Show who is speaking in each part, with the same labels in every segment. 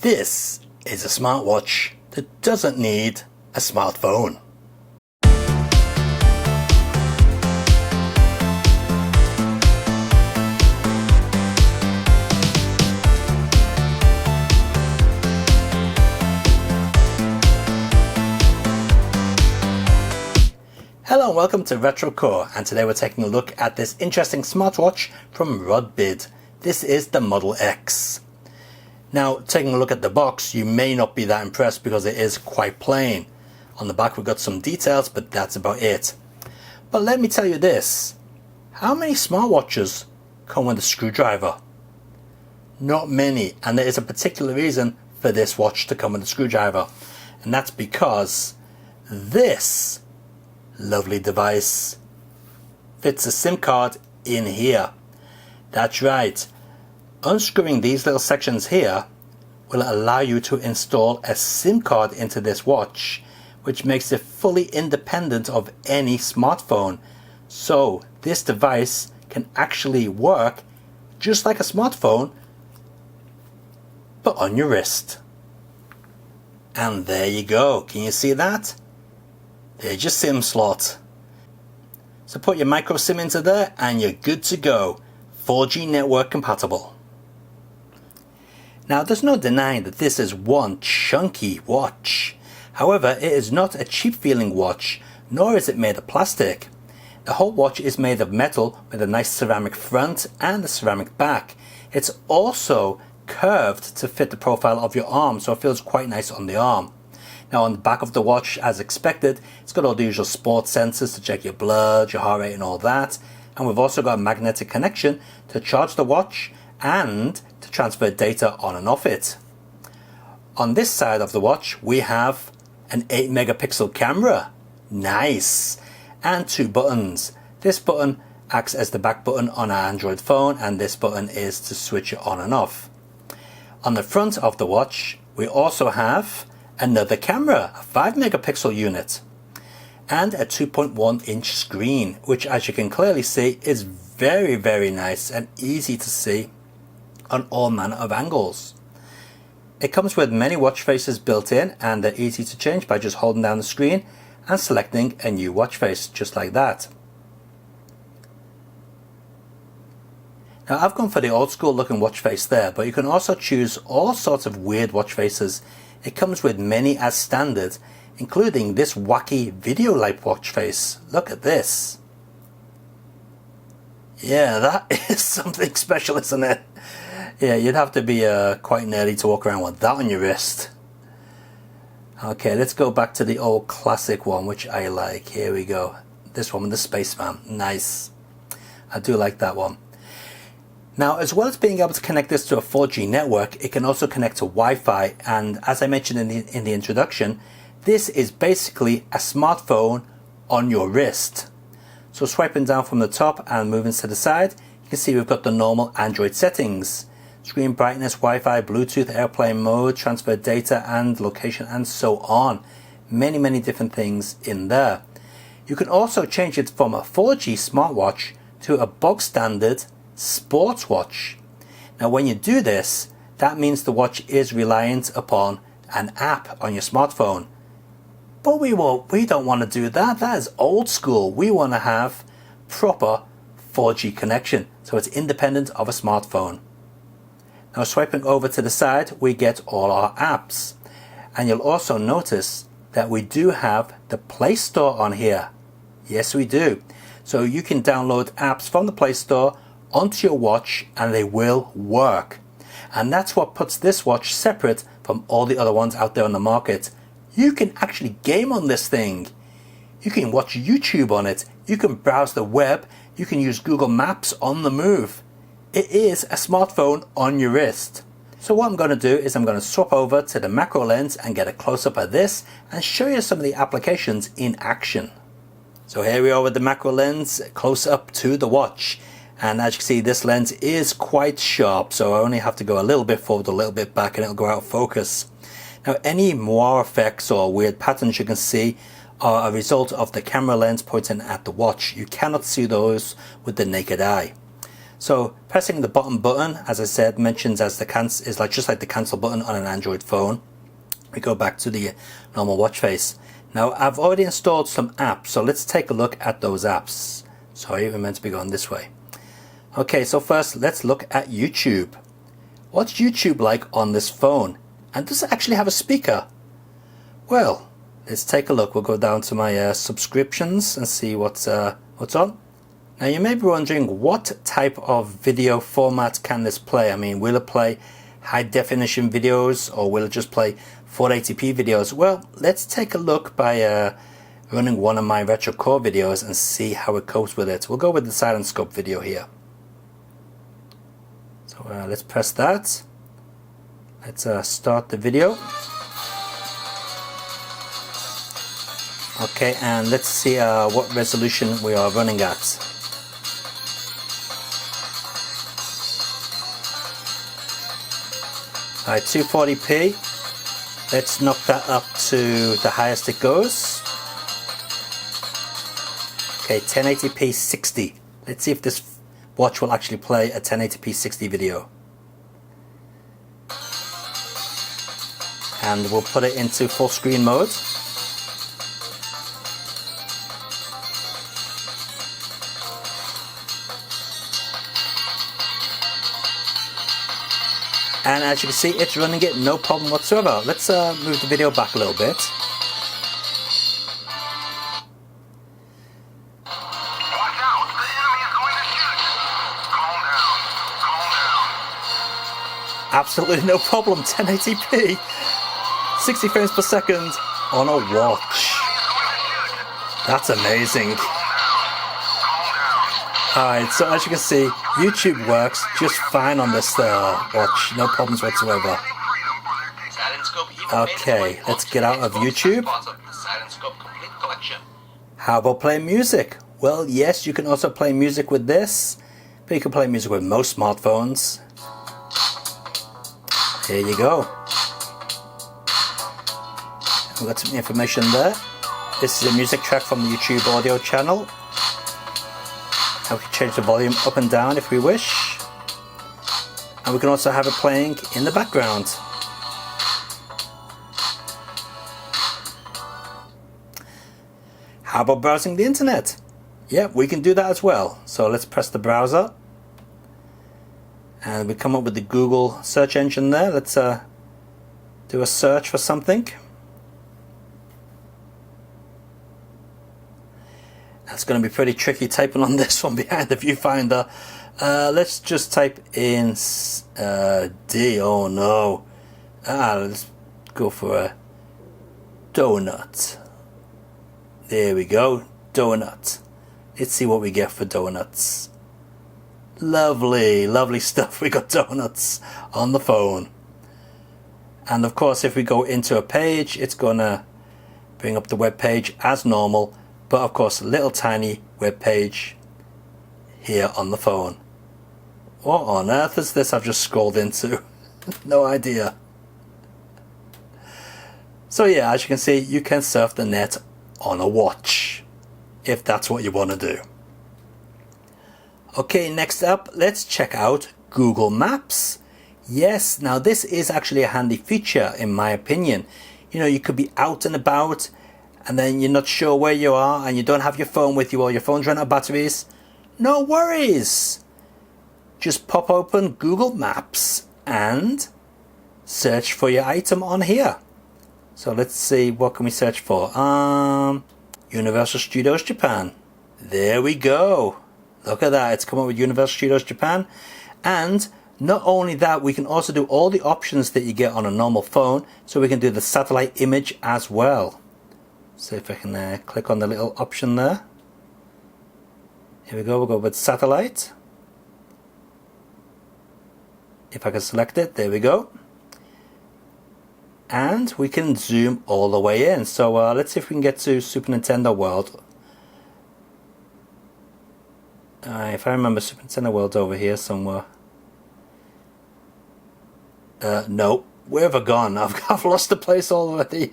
Speaker 1: This is a smartwatch that doesn't need a smartphone. Hello and welcome to Retrocore, and today we're taking a look at this interesting smartwatch from ROGBID. This is the Model X. Now, taking a look at the box, you may not be that impressed because it is quite plain. On the back we've got some details, but that's about it. But let me tell you this, how many smartwatches come with a screwdriver? Not many, and there is a particular reason for this watch to come with a screwdriver, and that's because this lovely device fits a SIM card in here. That's right. Unscrewing these little sections here will allow you to install a SIM card into this watch, which makes it fully independent of any smartphone. So this device can actually work just like a smartphone, but on your wrist. And there you go. Can you see that? There's your SIM slot. So put your micro SIM into there and you're good to go. 4G network compatible. Now, there's no denying that this is one chunky watch. However, it is not a cheap feeling watch, nor is it made of plastic. The whole watch is made of metal with a nice ceramic front and a ceramic back. It's also curved to fit the profile of your arm, so it feels quite nice on the arm. Now, on the back of the watch, as expected, it's got all the usual sports sensors to check your blood, your heart rate and all that. And we've also got a magnetic connection to charge the watch and to transfer data on and off it. On this side of the watch, we have an 8 megapixel camera. Nice. And 2 buttons. This button acts as the back button on our Android phone, and this button is to switch it on and off. On the front of the watch, we also have another camera, a 5 megapixel unit, and a 2.1 inch screen, which, as you can clearly see, is very, very nice and easy to see on all manner of angles. It comes with many watch faces built in, and they're easy to change by just holding down the screen and selecting a new watch face, just like that. Now, I've gone for the old school looking watch face there, but you can also choose all sorts of weird watch faces. It comes with many as standard, including this wacky video light watch face. Look at this. Yeah, that is something special, isn't it? Yeah, you'd have to be quite nerdy to walk around with that on your wrist. Okay, let's go back to the old classic one, which I like. Here we go. This one with the spaceman. Nice. I do like that one. Now, as well as being able to connect this to a 4G network, it can also connect to Wi-Fi. And as I mentioned in the introduction, this is basically a smartphone on your wrist. So swiping down from the top and moving to the side, you can see we've got the normal Android settings. Screen brightness, Wi-Fi, Bluetooth, airplane mode, transfer data and location, and so on. Many, many different things in there. You can also change it from a 4G smartwatch to a bog standard sports watch. Now, when you do this, that means the watch is reliant upon an app on your smartphone. But we don't want to do that. That is old school. We want to have proper 4G connection, so it's independent of a smartphone. Now, swiping over to the side, we get all our apps. And you'll also notice that we do have the Play Store on here. Yes, we do. So you can download apps from the Play Store onto your watch and they will work. And that's what puts this watch separate from all the other ones out there on the market. You can actually game on this thing. You can watch YouTube on it. You can browse the web. You can use Google Maps on the move. It is a smartphone on your wrist. So what I'm going to do is I'm going to swap over to the macro lens and get a close-up of this and show you some of the applications in action. So here we are with the macro lens close up to the watch. And as you can see, this lens is quite sharp, so I only have to go a little bit forward, a little bit back, and it'll go out of focus. Now, any moire effects or weird patterns you can see are a result of the camera lens pointing at the watch. You cannot see those with the naked eye. So pressing the bottom button, as I said, mentions as the is like just like the cancel button on an Android phone. We go back to the normal watch face. Now I've already installed some apps, so let's take a look at those apps. Sorry, we're meant to be going this way. Okay, so first let's look at YouTube. What's YouTube like on this phone? And does it actually have a speaker? Well, let's take a look. We'll go down to my subscriptions and see what's on. Now you may be wondering, what type of video format can this play? I mean, will it play high definition videos, or will it just play 480p videos? Well, let's take a look by running one of my Retrocore videos and see how it copes with it. We'll go with the silent scope video here. So let's press that. Let's start the video. Okay, and let's see what resolution we are running at. 240p. Let's knock that up to the highest it goes. Okay, 1080p 60. Let's see if this watch will actually play a 1080p 60 video. And we'll put it into full screen mode. And as you can see, it's running it no problem whatsoever. Let's move the video back a little bit.
Speaker 2: Watch out, the enemy is going to shoot. Calm down, calm down.
Speaker 1: Absolutely no problem, 1080p, 60 frames per second on a watch. That's amazing. Alright, so as you can see, YouTube works just fine on this watch, no problems whatsoever. Okay, let's get out of YouTube. How about playing music? Well, yes, you can also play music with this, but you can play music with most smartphones. Here you go. We've got some information there. This is a music track from the YouTube audio channel. We can change the volume up and down if we wish, and we can also have it playing in the background. How about browsing the internet? Yeah, we can do that as well. So let's press the browser and we come up with the Google search engine there. Let's do a search for something. It's going to be pretty tricky typing on this one behind the viewfinder. Let's just type in D. Oh no. Let's go for a donut. There we go. Donut. Let's see what we get for donuts. Lovely, lovely stuff. We got donuts on the phone. And of course, if we go into a page, it's going to bring up the web page as normal. But of course, a little tiny web page here on the phone. What on earth is this I've just scrolled into? No idea. So yeah, as you can see, you can surf the net on a watch, if that's what you want to do. Okay, next up, let's check out Google Maps. Yes, now this is actually a handy feature in my opinion. You know, you could be out and about, and then you're not sure where you are and you don't have your phone with you or your phone's run out of batteries. No worries. Just pop open Google Maps and search for your item on here. So let's see, what can we search for? Universal Studios Japan. There we go. Look at that, it's come up with Universal Studios Japan. And not only that, we can also do all the options that you get on a normal phone. So we can do the satellite image as well. See if I can click on the little option there. Here we go, we'll go with satellite. If I can select it, there we go. And we can zoom all the way in. So let's see if we can get to Super Nintendo World. If I remember, Super Nintendo World's over here somewhere. No, where have I gone? I've lost the place already.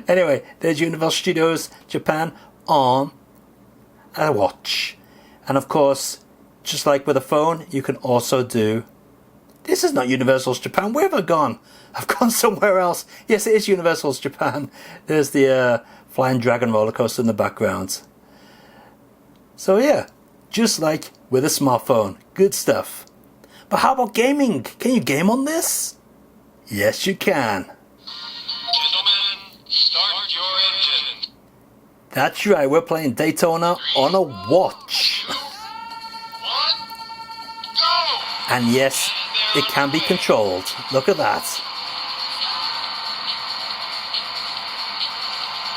Speaker 1: Anyway, there's Universal Studios Japan on a watch. And of course, just like with a phone, you can also do... This is not Universal's Japan. Where have I gone? I've gone somewhere else. Yes, it is Universal's Japan. There's the Flying Dragon roller coaster in the background. So yeah, just like with a smartphone. Good stuff. But how about gaming? Can you game on this? Yes, you can.
Speaker 2: Gentlemen, start your engine.
Speaker 1: That's right, we're playing Daytona on a watch.
Speaker 2: 2, 1, go!
Speaker 1: And yes, it can be controlled. Look at that.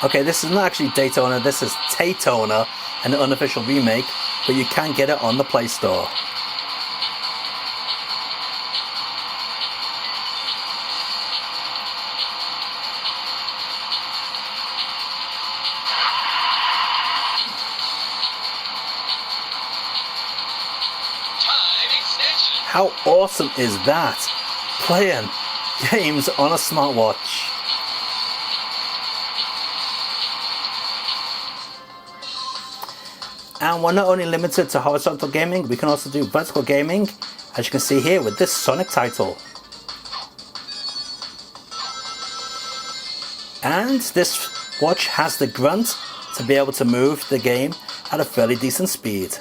Speaker 1: Okay, this is not actually Daytona, this is Taytona, an unofficial remake, but you can get it on the Play Store. How awesome is that? Playing games on a smartwatch. And we're not only limited to horizontal gaming, we can also do vertical gaming, as you can see here with this Sonic title. And this watch has the grunt to be able to move the game at a fairly decent speed.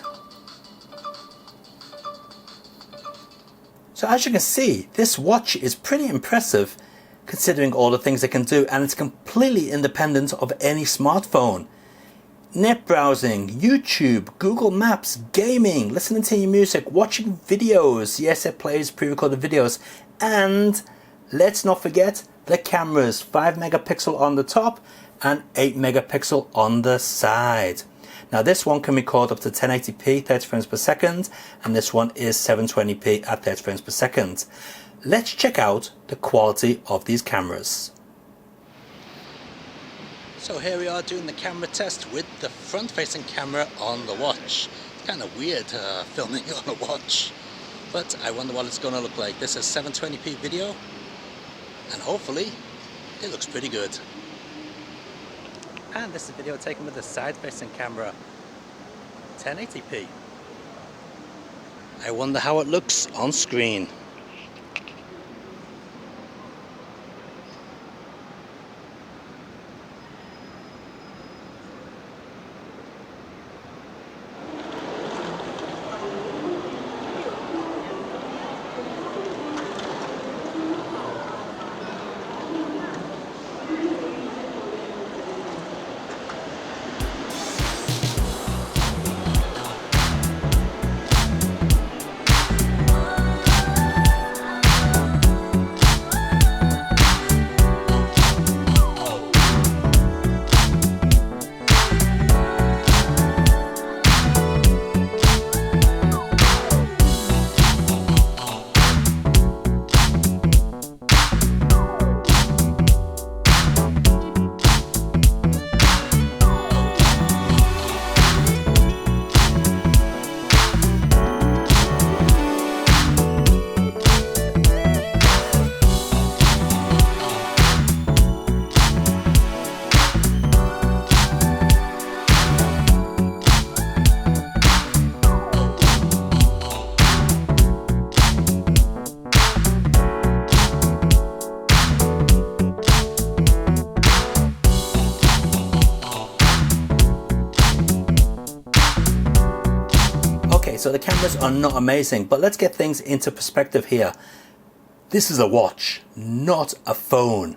Speaker 1: So as you can see, this watch is pretty impressive considering all the things it can do, and it's completely independent of any smartphone. Net browsing, YouTube, Google Maps, gaming, listening to your music, watching videos. Yes, it plays pre-recorded videos. And let's not forget the cameras, 5 megapixel on the top and 8 megapixel on the side. Now this one can record up to 1080p 30 frames per second, and this one is 720p at 30 frames per second. Let's check out the quality of these cameras. So here we are doing the camera test with the front facing camera on the watch. It's kind of weird filming on a watch, but I wonder what it's going to look like. This is 720p video, and hopefully it looks pretty good. And this is a video taken with the side-facing camera, 1080p. I wonder how it looks on screen. So the cameras are not amazing, but let's get things into perspective here. This is a watch, not a phone.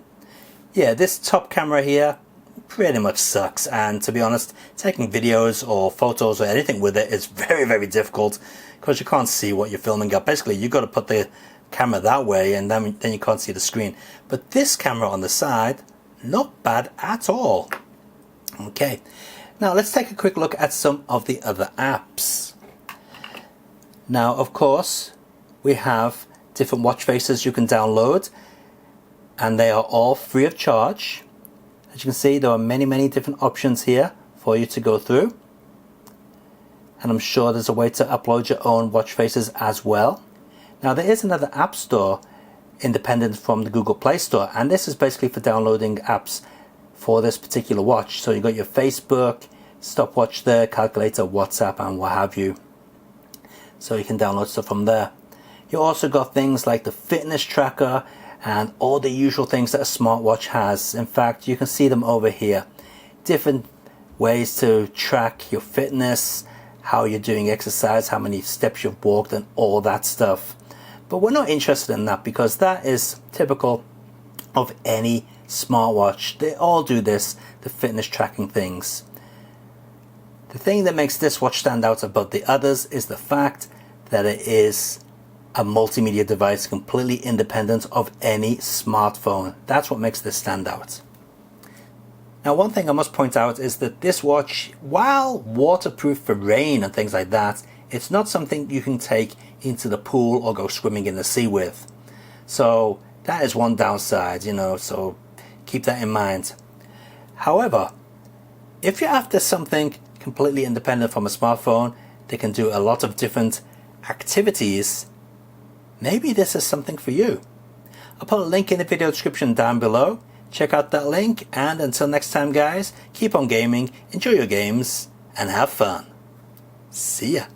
Speaker 1: Yeah, this top camera here pretty much sucks, and to be honest, taking videos or photos or anything with it is very, very difficult because you can't see what you're filming at. Basically, you've got to put the camera that way and then you can't see the screen. But this camera on the side, not bad at all. Okay, now let's take a quick look at some of the other apps. Now, of course, we have different watch faces you can download, and they are all free of charge. As you can see, there are many different options here for you to go through, and I'm sure there's a way to upload your own watch faces as well. Now, there is another app store independent from the Google Play Store, and this is basically for downloading apps for this particular watch. So you've got your Facebook, stopwatch there, calculator, WhatsApp, and what have you. so you can download stuff from there. You also got things like the fitness tracker and all the usual things that a smartwatch has. In fact, you can see them over here. Different ways to track your fitness, how you're doing exercise, how many steps you've walked, and all that stuff. But we're not interested in that because that is typical of any smartwatch. They all do this, the fitness tracking things. The thing that makes this watch stand out above the others is the fact that it is a multimedia device completely independent of any smartphone. That's what makes this stand out. Now, one thing I must point out is that this watch, while waterproof for rain and things like that, it's not something you can take into the pool or go swimming in the sea with. So that is one downside, so keep that in mind. However, if you're after something completely independent from a smartphone, they can do a lot of different activities, maybe this is something for you. I'll put a link in the video description down below. Check out that link, and until next time guys, keep on gaming, enjoy your games, and have fun. See ya.